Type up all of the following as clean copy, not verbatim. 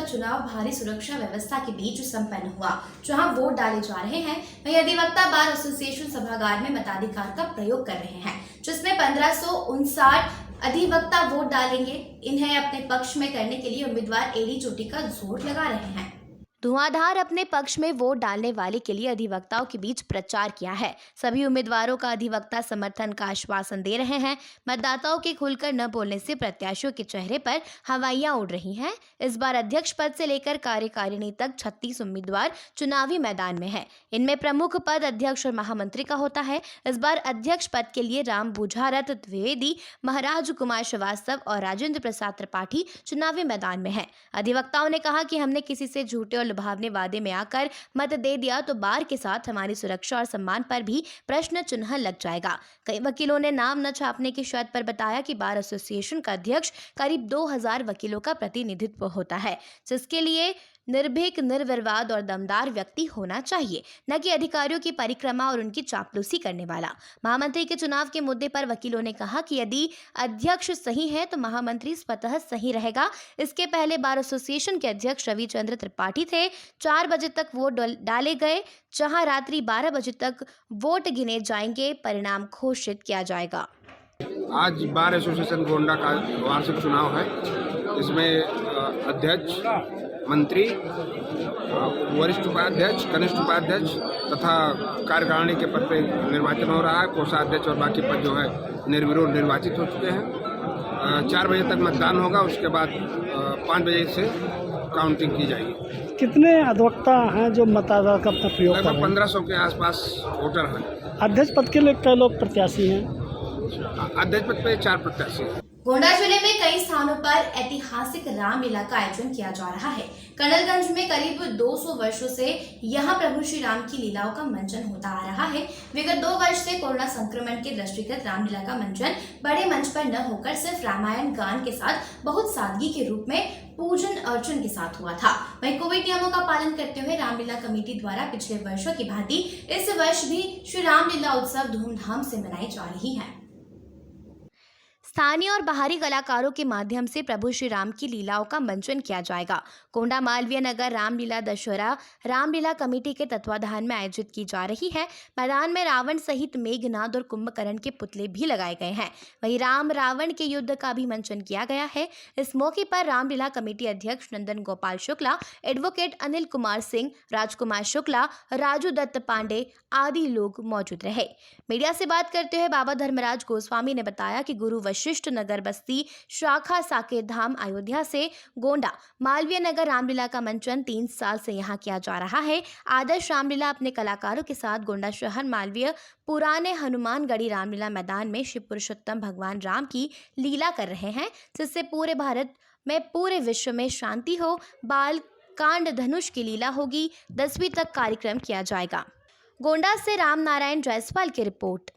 चुनाव भारी सुरक्षा व्यवस्था के बीच संपन्न हुआ, जहां वोट डाले जा रहे हैं। वहीं अधिवक्ता बार एसोसिएशन सभागार में मताधिकार का प्रयोग कर रहे हैं, जिसमें 1559 अधिवक्ता वोट डालेंगे। इन्हें अपने पक्ष में करने के लिए उम्मीदवार एडी चोटी का जोर लगा रहे हैं। धुआंधार अपने पक्ष में वोट डालने वाले के लिए अधिवक्ताओं के बीच प्रचार किया है। सभी उम्मीदवारों का अधिवक्ता समर्थन का आश्वासन दे रहे हैं। मतदाताओं के खुलकर न बोलने से प्रत्याशियों के चेहरे पर हवाइयां उड़ रही हैं। इस बार अध्यक्ष पद से लेकर कार्यकारिणी तक 36 उम्मीदवार चुनावी मैदान में है। इनमें प्रमुख पद अध्यक्ष और महामंत्री का होता है। इस बार अध्यक्ष पद के लिए राम बुझारत द्विवेदी, महाराज कुमार श्रीवास्तव और राजेंद्र प्रसाद त्रिपाठी चुनावी मैदान में है। अधिवक्ताओं ने कहा कि हमने किसी से झूठे और लुभावने वादे में आकर मत दे दिया तो बार के साथ हमारी सुरक्षा और सम्मान पर भी प्रश्न चिन्ह लग जाएगा। कई वकीलों ने नाम न छापने की शर्त पर बताया कि बार एसोसिएशन का अध्यक्ष करीब 2000 वकीलों का प्रतिनिधित्व होता है, जिसके लिए निर्भीक, निर्विवाद और दमदार व्यक्ति होना चाहिए, न कि अधिकारियों की परिक्रमा और उनकी चापलूसी करने वाला। महामंत्री के चुनाव के मुद्दे पर वकीलों ने कहा कि यदि अध्यक्ष सही है तो महामंत्री स्वतः सही रहेगा। इसके पहले बार एसोसिएशन के अध्यक्ष रविचंद्र त्रिपाठी थे। 4 बजे तक वोट डाले गए, जहां रात्रि 12 बजे तक वोट गिने जाएंगे, परिणाम घोषित किया जाएगा। आज बार एसोसिएशन गोंडा का वार्षिक चुनाव है। इसमें अध्यक्ष, मंत्री, वरिष्ठ उपाध्यक्ष, कनिष्ठ उपाध्यक्ष तथा कार्यकारिणी के पद पे निर्वाचन हो रहा है। कोषाध्यक्ष और बाकी पद जो है निर्विरोध निर्वाचित हो चुके हैं। 4 बजे तक मतदान होगा, उसके बाद 5 बजे से काउंटिंग की जाएगी। कितने अधिवक्ता हैं जो मतदाता का अपना प्रयोग कर रहे हैं? 1500 के आसपास वोटर हैं। अध्यक्ष पद के लिए कई लोग प्रत्याशी हैं। अध्यक्ष पद पे 4 प्रत्याशी हैं। गोंडा जिले में कई स्थानों पर ऐतिहासिक रामलीला का आयोजन किया जा रहा है। कर्नलगंज में करीब 200 वर्षों से यहां प्रभु श्री राम की लीलाओं का मंचन होता आ रहा है। विगत 2 वर्ष से कोरोना संक्रमण के दृष्टिगत रामलीला का मंचन बड़े मंच पर न होकर सिर्फ रामायण गान के साथ बहुत सादगी के रूप में पूजन अर्चन के साथ हुआ था। वहीं कोविड नियमों का पालन करते हुए रामलीला कमेटी द्वारा पिछले वर्षों की भांति इस वर्ष भी श्री रामलीला उत्सव धूमधाम से मनाई जा रही है। स्थानीय और बाहरी कलाकारों के माध्यम से प्रभु श्री राम की लीलाओं का मंचन किया जाएगा। कोंडा मालवीय नगर रामलीला दशहरा रामलीला कमेटी के तत्वाधान में आयोजित की जा रही है। मैदान में रावण सहित मेघनाद और कुंभकर्ण के पुतले भी लगाए गए हैं। वहीं राम रावण के युद्ध का भी मंचन किया गया है। इस मौके पर रामलीला कमेटी अध्यक्ष नंदन गोपाल शुक्ला, एडवोकेट अनिल कुमार सिंह, राजकुमार शुक्ला, राजू दत्त पांडे आदि लोग मौजूद रहे। मीडिया से बात करते हुए बाबा धर्मराज गोस्वामी ने बताया कि गुरु वशिष्ठ नगर बस्ती शाखा साकेत धाम अयोध्या से गोंडा मालवीय नगर रामलीला का मंचन 3 साल से यहां किया जा रहा है। आदर्श रामलीला अपने कलाकारों के साथ गोंडा शहर मालवीय पुराने हनुमानगढ़ी रामलीला मैदान में शिव पुरुषोत्तम भगवान राम की लीला कर रहे हैं, जिससे पूरे भारत में, पूरे विश्व में शांति हो। बाल कांड धनुष की लीला होगी। 10वीं तक कार्यक्रम किया जाएगा। गोंडा से राम नारायण जायसवाल की रिपोर्ट।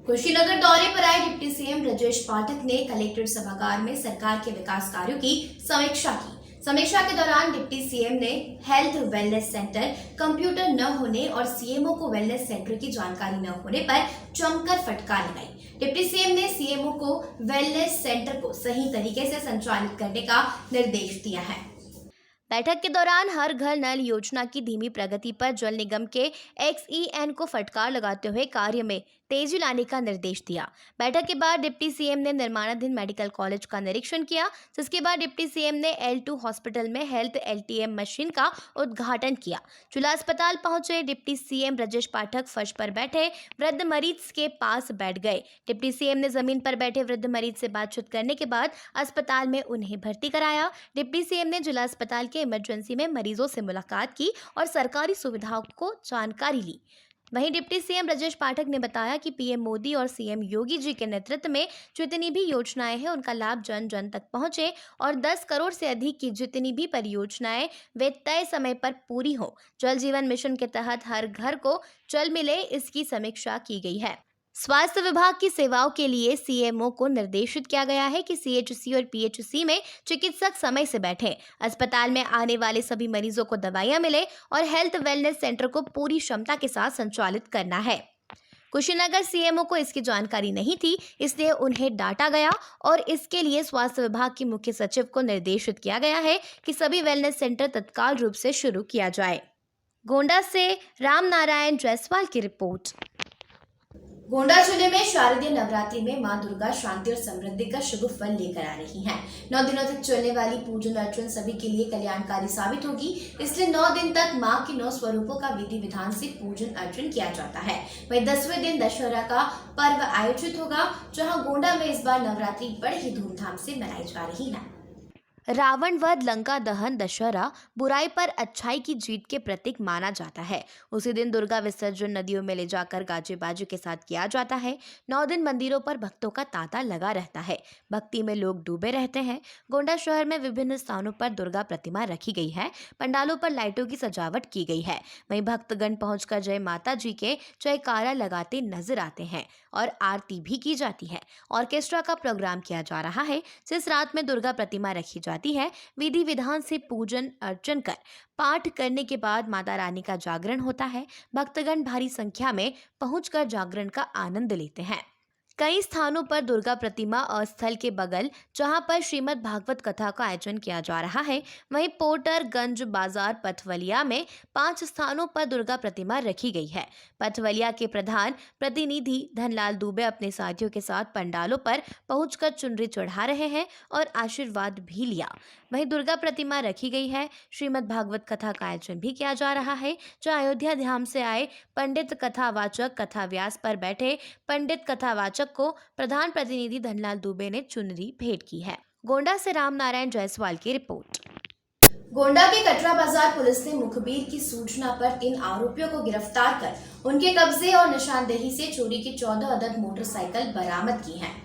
कुशीनगर दौरे पर आए डिप्टी सीएम ब्रजेश पाठक ने कलेक्ट्रेट सभागार में सरकार के विकास कार्यों की समीक्षा की। समीक्षा के दौरान डिप्टी सीएम ने हेल्थ वेलनेस सेंटर, कंप्यूटर न होने और सीएमओ को वेलनेस सेंटर की जानकारी न होने पर जमकर फटकार लगाई। डिप्टी सीएम ने सीएमओ को वेलनेस सेंटर को सही तरीके से संचालित करने का निर्देश दिया है। बैठक के दौरान हर घर नल योजना की धीमी प्रगति पर जल निगम के XEN को फटकार लगाते हुए कार्य में तेजी लाने का निर्देश दिया। बैठक के बाद डिप्टी सीएम ने निर्माणाधीन मेडिकल कॉलेज का निरीक्षण किया, जिसके बाद डिप्टी सीएम ने L2 हॉस्पिटल में हेल्थ LTM मशीन का उद्घाटन किया। जिला अस्पताल पहुंचे डिप्टी सीएम ब्रजेश पाठक फर्श पर बैठे वृद्ध मरीज के पास बैठ गए। डिप्टी सीएम ने जमीन पर बैठे वृद्ध मरीज से बातचीत करने के बाद अस्पताल में उन्हें भर्ती कराया। डिप्टी सीएम ने जिला अस्पताल के इमरजेंसी में मरीजों से मुलाकात की और सरकारी सुविधाओं को जानकारी ली। वहीं डिप्टी सीएम ब्रजेश पाठक ने बताया कि पीएम मोदी और सीएम योगी जी के नेतृत्व में जितनी भी योजनाएं हैं उनका लाभ जन जन तक पहुंचे और 10 करोड़ से अधिक की जितनी भी परियोजनाएं वे तय समय पर पूरी हो। जल जीवन मिशन के तहत हर घर को जल मिले, इसकी समीक्षा की गई है। स्वास्थ्य विभाग की सेवाओं के लिए सीएमओ को निर्देशित किया गया है कि सीएचसी और पीएचसी में चिकित्सक समय से बैठें। अस्पताल में आने वाले सभी मरीजों को दवाइयां मिले और हेल्थ वेलनेस सेंटर को पूरी क्षमता के साथ संचालित करना है। कुशीनगर सीएमओ को इसकी जानकारी नहीं थी, इसलिए उन्हें डांटा गया और इसके लिए स्वास्थ्य विभाग की मुख्य सचिव को निर्देशित किया गया है कि सभी वेलनेस सेंटर तत्काल रूप से शुरू किया जाए। गोंडा से राम नारायण जायसवाल की रिपोर्ट। गोंडा जिले में शारदीय नवरात्रि में मां दुर्गा शांति और समृद्धि का शुभ फल लेकर आ रही हैं। 9 दिनों तक चलने वाली पूजन अर्चन सभी के लिए कल्याणकारी साबित होगी, इसलिए 9 दिन तक मां के 9 स्वरूपों का विधि विधान से पूजन अर्चन किया जाता है। वहीं 10वें दिन दशहरा का पर्व आयोजित होगा, जहां गोंडा में इस बार नवरात्रि बड़े ही धूमधाम से मनाई जा रही है। रावण वध, लंका दहन, दशहरा बुराई पर अच्छाई की जीत के प्रतीक माना जाता है। उसी दिन दुर्गा विसर्जन नदियों में ले जाकर गाजे बाजे के साथ किया जाता है। 9 दिन मंदिरों पर भक्तों का तांता लगा रहता है, भक्ति में लोग डूबे रहते हैं। गोंडा शहर में विभिन्न स्थानों पर दुर्गा प्रतिमा रखी गई है, पंडालों पर लाइटों की सजावट की गई है। वहीं भक्तगण पहुंचकर जय माता जी के जयकारा लगाते नजर आते हैं और आरती भी की जाती है। ऑर्केस्ट्रा का प्रोग्राम किया जा रहा है। जिस रात में दुर्गा प्रतिमा रखी जाती है, विधि विधान से पूजन अर्चन कर पाठ करने के बाद माता रानी का जागरण होता है। भक्तगण भारी संख्या में पहुंचकर जागरण का आनंद लेते हैं। कई स्थानों पर दुर्गा प्रतिमा स्थल के बगल, जहां पर श्रीमद् भागवत कथा का आयोजन किया जा रहा है, वहीं पोटरगंज बाजार पथवलिया में 5 स्थानों पर दुर्गा प्रतिमा रखी गई है। पथवलिया के प्रधान प्रतिनिधि धनलाल दुबे अपने साथियों के साथ पंडालों पर पहुंचकर चुनरी चढ़ा रहे हैं और आशीर्वाद भी लिया। वहीं दुर्गा प्रतिमा रखी गई है। श्रीमद् भागवत कथा का आयोजन भी किया जा रहा है, जहां अयोध्या धाम से आए पंडित कथावाचक कथा व्यास पर बैठे पंडित कथावाचक को प्रधान प्रतिनिधि धनलाल दुबे ने चुनरी भेंट की है। गोंडा से राम नारायण जायसवाल की रिपोर्ट। गोंडा के कटरा बाजार पुलिस ने मुखबिर की सूचना पर 3 आरोपियों को गिरफ्तार कर उनके कब्जे और निशानदेही से चोरी की 14 अदद मोटरसाइकिल बरामद की हैं।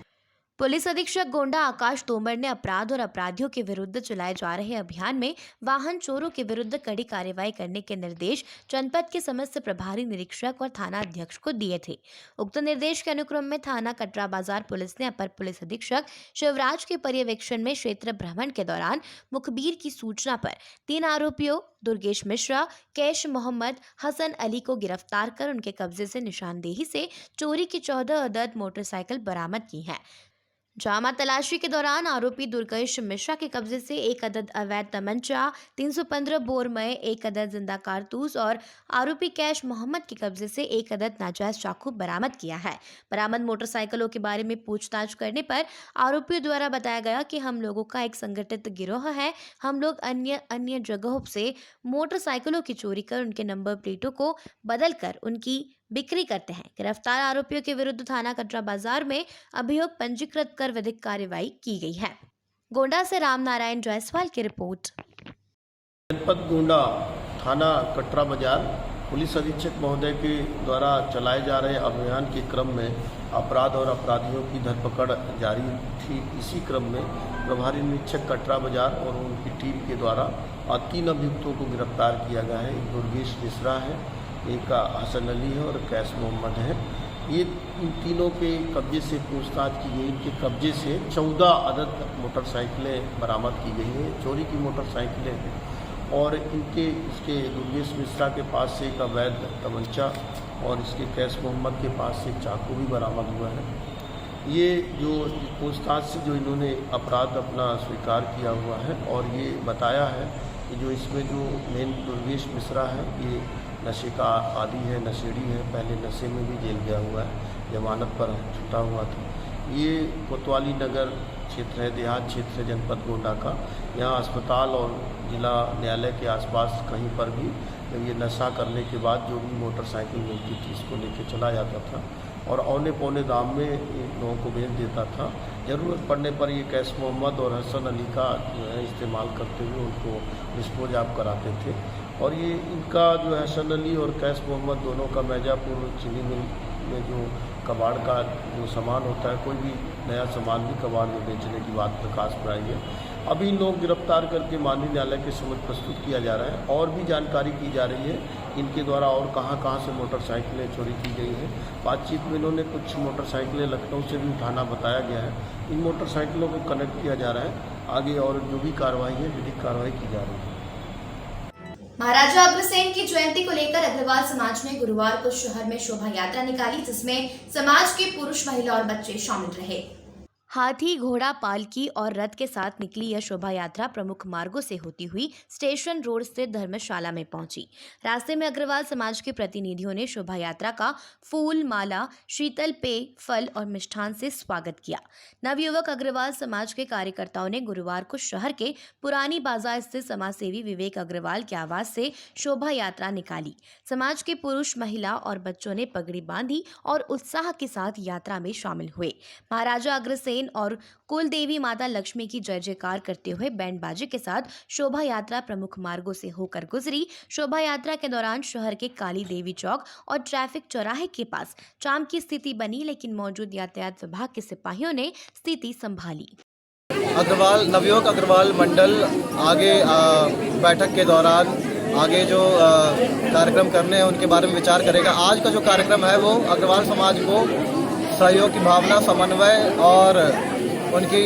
पुलिस अधीक्षक गोंडा आकाश तोमर ने अपराध और अपराधियों के विरुद्ध चलाए जा रहे अभियान में वाहन चोरों के विरुद्ध कड़ी कार्रवाई करने के निर्देश जनपद के समस्त प्रभारी निरीक्षक और थाना अध्यक्ष को दिए थे। उक्त निर्देश के अनुक्रम में थाना कटरा बाजार पुलिस ने अपर पुलिस अधीक्षक शिवराज के पर्यवेक्षण में क्षेत्र भ्रमण के दौरान मुखबिर की सूचना पर 3 आरोपियों दुर्गेश मिश्रा, कैश मोहम्मद, हसन अली को गिरफ्तार कर उनके कब्जे से निशानदेही से चोरी की 14 अदद मोटरसाइकिल बरामद की है। जामा तलाशी के दौरान आरोपी दुर्गेश मिश्रा के कब्जे से 1 अदद अवैध तमंचा, 315 बोर में 1 अदद जिंदा कारतूस और आरोपी कैश मोहम्मद के कब्जे से 1 अदद नाजायज चाकू बरामद किया है। बरामद मोटरसाइकिलों के बारे में पूछताछ करने पर आरोपियों द्वारा बताया गया कि हम लोगों का एक संगठित गिरोह है। हम लोग अन्य जगहों से मोटरसाइकिलों की चोरी कर उनके नंबर प्लेटों को बदलकर उनकी बिक्री करते हैं। गिरफ्तार आरोपियों के विरुद्ध थाना कटरा बाजार में अभियोग पंजीकृत कर विधिक कार्रवाई की गई है। गोंडा से राम नारायण जायसवाल की रिपोर्ट। जनपद गोंडा थाना कटरा बाजार पुलिस अधीक्षक महोदय के द्वारा चलाए जा रहे अभियान के क्रम में अपराध और अपराधियों की धरपकड़ जारी थी। इसी क्रम में प्रभारी निरीक्षक कटरा बाजार और उनकी टीम के द्वारा 3 अभियुक्तों को गिरफ्तार किया गया है। एक दुर्गेश मिश्रा है, एक हसन अली है और कैश मोहम्मद है। ये इन तीनों के कब्जे से पूछताछ की गई। इनके कब्जे से 14 अदद मोटरसाइकिलें बरामद की गई हैं, चोरी की मोटरसाइकिलें हैं। और इसके दुर्गेश मिश्रा के पास से एक अवैध तमंचा और इसके कैश मोहम्मद के पास से चाकू भी बरामद हुआ है। ये जो पूछताछ से जो इन्होंने अपराध अपना स्वीकार किया हुआ है और ये बताया है कि जो इसमें जो मेन दुर्गेश मिश्रा है ये नशे का आदी है, नशेड़ी है, पहले नशे में भी जेल गया हुआ है, जमानत पर छूटा हुआ था। ये कोतवाली नगर क्षेत्र है, देहात क्षेत्र है जनपद गोंडा का। यहाँ अस्पताल और जिला न्यायालय के आसपास कहीं पर भी ये नशा करने के बाद जो भी मोटरसाइकिल मिलती थी इसको लेके चला जाता था और औने पौने दाम में लोगों को बेच देता था। ज़रूरत पड़ने पर ये कैश मोहम्मद और हसन अली का इस्तेमाल करते हुए उनको डिस्पोज ऑफ कराते थे। और ये इनका जो हसन अली और कैश मोहम्मद दोनों का मिर्जापुर चीनी मिल में जो कबाड़ का जो सामान होता है, कोई भी नया सामान भी कबाड़ में बेचने की बात प्रकाश में आई है। अभी इन लोग गिरफ्तार करके माननीय न्यायालय के समक्ष प्रस्तुत किया जा रहा है और भी जानकारी की जा रही है इनके द्वारा और कहां से मोटरसाइकिलें चोरी की गई हैं। बातचीत में इन्होंने कुछ मोटरसाइकिलें लखनऊ से भी उठाना बताया गया है। इन मोटरसाइकिलों को कनेक्ट किया जा रहा है। आगे और जो भी कार्रवाई है विधिक कार्रवाई की जा रही है। महाराजा अग्रसेन की जयंती को लेकर अग्रवाल समाज ने गुरुवार को शहर में शोभा यात्रा निकाली, जिसमें समाज के पुरुष, महिला और बच्चे शामिल रहे। हाथी, घोड़ा, पालकी और रथ के साथ निकली यह शोभा यात्रा प्रमुख मार्गों से होती हुई स्टेशन रोड स्थित धर्मशाला में पहुंची। रास्ते में अग्रवाल समाज के प्रतिनिधियों ने शोभा यात्रा का फूल, माला, शीतल पेय, फल और मिष्ठान से स्वागत किया। नवयुवक अग्रवाल समाज के कार्यकर्ताओं ने गुरुवार को शहर के पुरानी बाजार स्थित समाजसेवी विवेक अग्रवाल के आवास से शोभा यात्रा निकाली। समाज के पुरुष, महिला और बच्चों ने पगड़ी बांधी और उत्साह के साथ यात्रा में शामिल हुए। महाराजा अग्रसेन और कुल देवी माता लक्ष्मी की जय जयकार करते हुए बैंड बाजे के साथ शोभा यात्रा प्रमुख मार्गों से होकर गुजरी। शोभा यात्रा के दौरान शहर के काली देवी चौक और ट्रैफिक चौराहे के पास जाम की स्थिति बनी, लेकिन मौजूद यातायात विभाग के सिपाहियों ने स्थिति संभाली। अग्रवाल नवयुवक अग्रवाल मंडल आगे बैठक के दौरान आगे जो कार्यक्रम करने हैं उनके बारे में विचार करेगा। आज का जो कार्यक्रम है वो अग्रवाल समाज को सहयोग की भावना, समन्वय और उनकी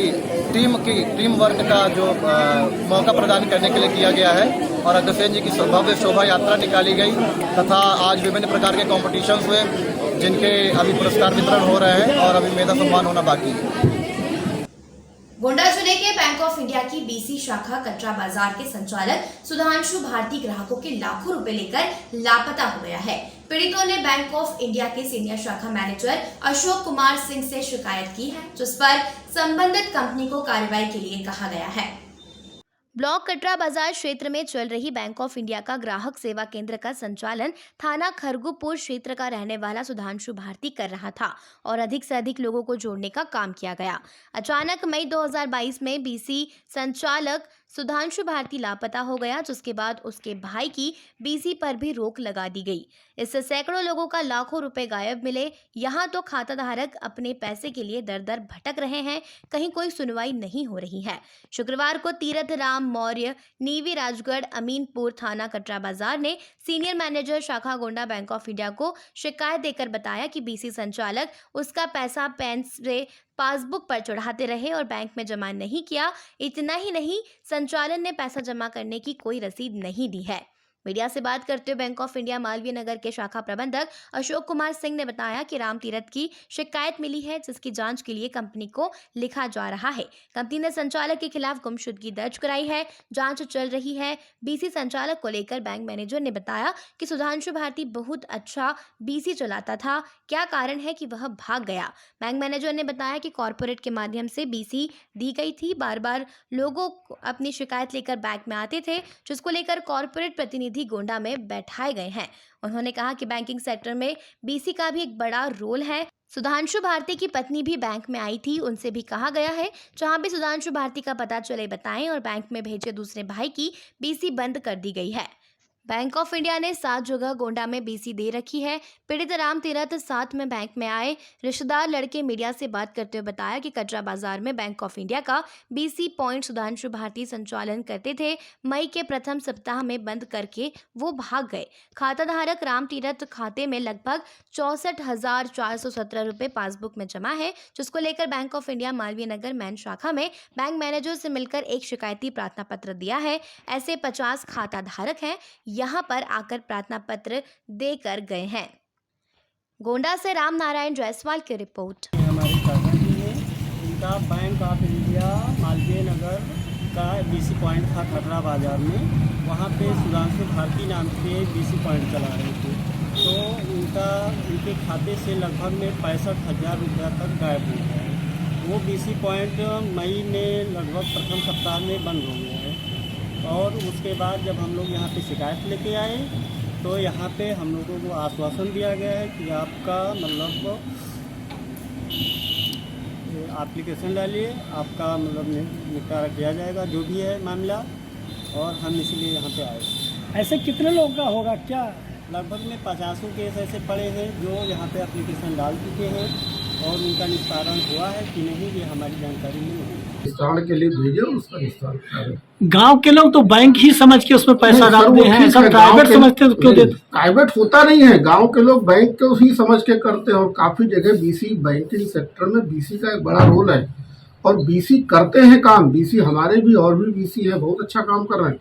टीम वर्क का जो मौका प्रदान करने के लिए किया गया है और अग्रसेन जी की भव्य शोभा यात्रा निकाली गई तथा आज विभिन्न प्रकार के कॉम्पिटिशन्स हुए जिनके अभी पुरस्कार वितरण हो रहे हैं और अभी मेधा सम्मान होना बाकी है। गोंडा जिले के बैंक ऑफ इंडिया की बीसी शाखा कटरा बाजार के संचालक सुधांशु भारती ग्राहकों के लाखों रुपए लेकर लापता हो गया है। पीड़ितों ने बैंक ऑफ इंडिया के सीनियर शाखा मैनेजर अशोक कुमार सिंह से शिकायत की है, जिस पर संबंधित कंपनी को कार्रवाई के लिए कहा गया है। ब्लॉक कटरा बाजार क्षेत्र में चल रही बैंक ऑफ इंडिया का ग्राहक सेवा केंद्र का संचालन थाना खरगुपुर क्षेत्र का रहने वाला सुधांशु भारती कर रहा था और अधिक से अधिक लोगों को जोड़ने का काम किया गया। अचानक मई 2022 में बीसी संचालक सुधांशु भारती लापता हो गया, जिसके बाद उसके भाई की बीसी पर भी रोक लगा दी गई। इससे सैकड़ों लोगों का लाखों रुपए गायब मिले। यहाँ तो खाता धारक अपने पैसे के लिए दर दर भटक रहे हैं, कहीं कोई सुनवाई नहीं हो रही है। शुक्रवार को तीरथ राम मौर्य, नीवी राजगढ़, अमीनपुर थाना कटरा बाजार ने सीनियर मैनेजर शाखा गोंडा बैंक ऑफ इंडिया को शिकायत देकर बताया कि बीसी संचालक उसका पैसा पेन से पासबुक पर चढ़ाते रहे और बैंक में जमा नहीं किया। इतना ही नहीं, संचालन ने पैसा जमा करने की कोई रसीद नहीं दी है। मीडिया से बात करते हुए bank of India Malviya Nagar के शाखा प्रबंधक अशोक कुमार सिंह ने बताया कि राम तीरथ की शिकायत मिली है, जिसकी जांच के लिए कंपनी को लिखा जा रहा है। कंपनी ने संचालक के खिलाफ गुमशुदगी दर्ज कराई है, जांच चल रही है। बीसी संचालक को लेकर बैंक मैनेजर ने बताया कि सुधांशु भारती बहुत अच्छा बीसी चलाता था, क्या कारण है कि वह भाग गया। बैंक मैनेजर ने बताया कि कॉर्पोरेट के माध्यम से बीसी दी गई थी। बार बार लोगों अपनी शिकायत लेकर बैंक में आते थे, जिसको लेकर कॉर्पोरेट प्रतिनिधि गोंडा में बैठाए गए हैं। उन्होंने कहा कि बैंकिंग सेक्टर में बीसी का भी एक बड़ा रोल है। सुधांशु भारती की पत्नी भी बैंक में आई थी, उनसे भी कहा गया है जहां भी सुधांशु भारती का पता चले बताएं और बैंक में भेजे दूसरे भाई की बीसी बंद कर दी गई है। बैंक ऑफ इंडिया ने 7 जगह गोंडा में बीसी दे रखी है। पीड़ित राम तीरथ साथ में बैंक में आए रिश्तेदार लड़के मीडिया से बात करते हुए बताया कि कटरा बाजार में बैंक ऑफ इंडिया का बीसी पॉइंट सुधांशु भारती संचालन करते थे। मई के प्रथम सप्ताह में बंद करके वो भाग गए। खाता धारक राम तीरथ खाते में लगभग 64,417 रुपए पासबुक में जमा है, जिसको लेकर bank of India Malviya Nagar man शाखा में बैंक मैनेजर से मिलकर एक शिकायती प्रार्थना पत्र दिया है। ऐसे 50 खाता धारक हैं, यहाँ पर आकर प्रार्थना पत्र देकर गए हैं। गोंडा से राम नारायण जायसवाल की रिपोर्ट। हमारे चाचा जी हैं, इनका bank of India Malviya Nagar का बीसी पॉइंट था कटरा बाजार में। वहाँ पे सुधांशु भारती नाम के बीसी पॉइंट चला रहे थे, तो उनके खाते से लगभग में 65,000 रुपया तक गायब हो गया है। वो बीसी पॉइंट मई में लगभग प्रथम सप्ताह में बंद हो गया है और उसके बाद जब हम लोग यहाँ पे शिकायत लेके आए तो यहाँ पे हम लोगों को आश्वासन दिया गया है कि आपका मतलब एप्लीकेशन डालिए, आपका मतलब निपटारा किया जाएगा जो भी है मामला, और हम इसलिए यहाँ पे आए। ऐसे कितने लोग का होगा क्या? लगभग में 50 केस ऐसे पड़े हैं जो यहाँ पे एप्लीकेशन डाल चुके हैं और उनका निस्तारण हुआ है कि नहीं, ये हमारी जानकारी में नहीं है। निस्तारण के लिए भेजे, उसका निस्तारण करें। गांव के लोग तो बैंक ही समझ के उसमें पैसा डालते हैं, ऐसा प्राइवेट समझते हैं क्यों देते? प्राइवेट होता नहीं है, गांव के लोग बैंक को ही समझ के करते हैं। और काफी जगह बीसी, बैंकिंग सेक्टर में बीसी का एक बड़ा रोल है और बीसी करते हैं काम। बीसी हमारे भी और भी बीसी है, बहुत अच्छा काम कर रहे हैं,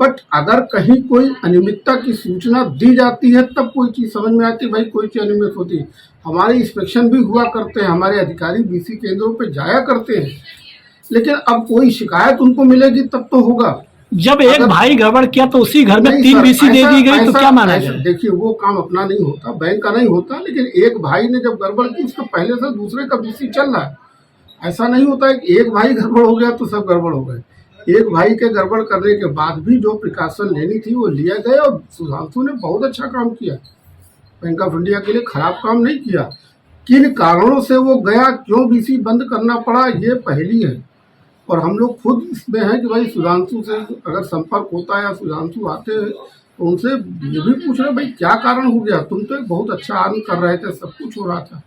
बट अगर कहीं कोई अनियमितता की सूचना दी जाती है तब कोई चीज़ समझ में आती है, भाई कोई चीज़ अनियमित होती है। हमारे इंस्पेक्शन भी हुआ करते हैं, हमारे अधिकारी बीसी केंद्रों पे जाया करते हैं, लेकिन अब कोई शिकायत उनको मिलेगी तब तो होगा। जब एक भाई गड़बड़ किया तो उसी घर में 3 बीसी दे दी गई, तो क्या माना जाए? देखिए, वो काम अपना नहीं होता, बैंक का नहीं होता, लेकिन एक भाई ने जब गड़बड़ की उसके पहले से दूसरे का बीसी चल रहा है। ऐसा नहीं होता है कि एक भाई गड़बड़ हो गया तो सब गड़बड़ हो गए। एक भाई के गड़बड़ करने के बाद भी जो प्रिकॉशन लेनी थी वो लिया गया, और सुधांशु ने बहुत अच्छा काम किया, बैंक ऑफ इंडिया के लिए खराब काम नहीं किया। किन कारणों से वो गया, क्यों बीसी बंद करना पड़ा, ये पहली है। और हम लोग खुद इसमें हैं कि भाई सुधांशु से अगर संपर्क होता है या सुधांशु आते हैं तो उनसे ये भी पूछ रहे भाई क्या कारण हो गया, तुम तो एक बहुत अच्छा आर्न कर रहे थे, सब कुछ हो रहा था।